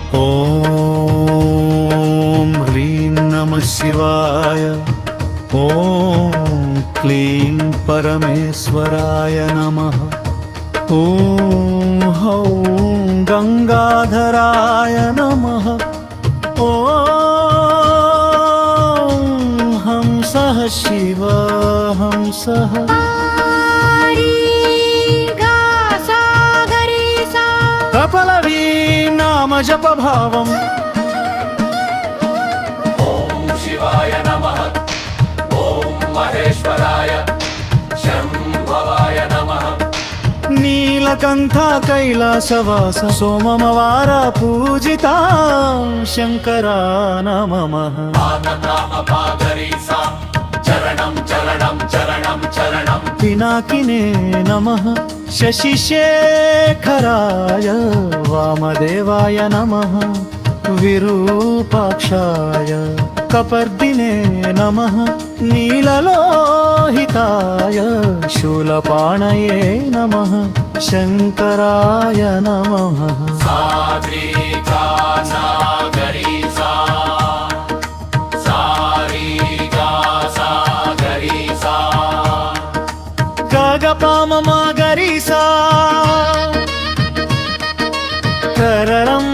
ॐ ह्रीं नमः शिवाय। ॐ क्लीं परमेश्वराय नमः। ॐ हौं गंगाधराय नमः। ॐ हंसः शिव हंसः। कपलवी नाम जप भावम्। ॐ शिवाय नमः। ॐ महेश्वराय शम्भवाय नमः। नीलकण्ठा कैलासवास सोममवार पूजिता शङ्करा नमः। पादनामपादरीसा चरणं चरणं चरणं चरणं। पिनाकिने नमः। शशिशेखराय वामदेवाय नमः। विरूपाक्षाय कपर्दिने नमः। नीललोहिताय शूलपाणये नमः। शङ्कराय नमः। साद्रिका सागरीसा सारीगा सागरीसा गगपामगरीसा कररम्।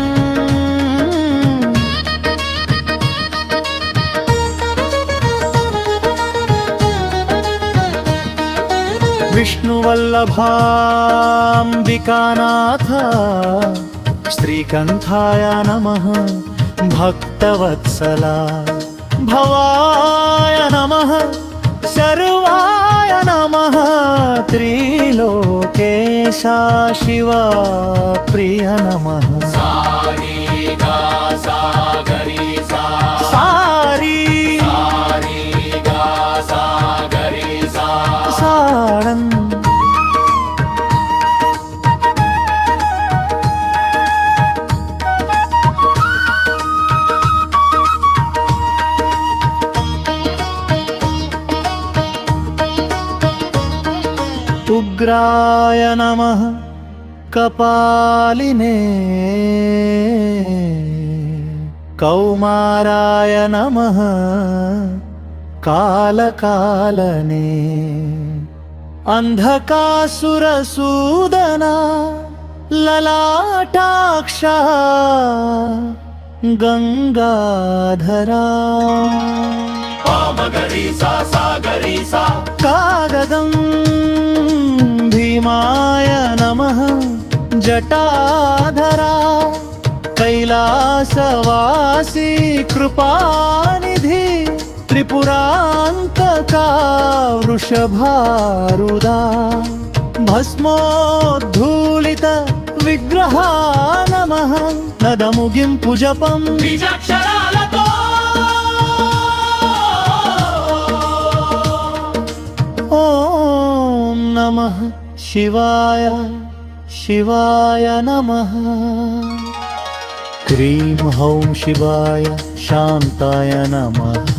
विष्णुवल्लभाम्बिकानाथ श्रीकण्ठाय नमः। भक्तवत्सला भवाय नमः। सर्वाय नमः। त्रिलोकेशा शिवा प्रिय नमः। सारीगा सागरीसा सारी सारीगा सागरीसा सारन्। उग्राय नमः। कपालिने कौमाराय नमः। कालकालने अंधकासुरसूदना ललाटाक्षा गंगाधरा। पामगरीसा सागरीसा कागदं भीमाय नमः। जटाधरा कैलासवासी कृपानिधि। त्रिपुरान्तका वृषभारुदा। भस्मोद्धूलित विग्रहा नमः। नदमुगिंपु जपं बीजाक्षरालतो ॐ नमः शिवाय शिवाय नमः। क्रीं हौं शिवाय शान्ताय नमः।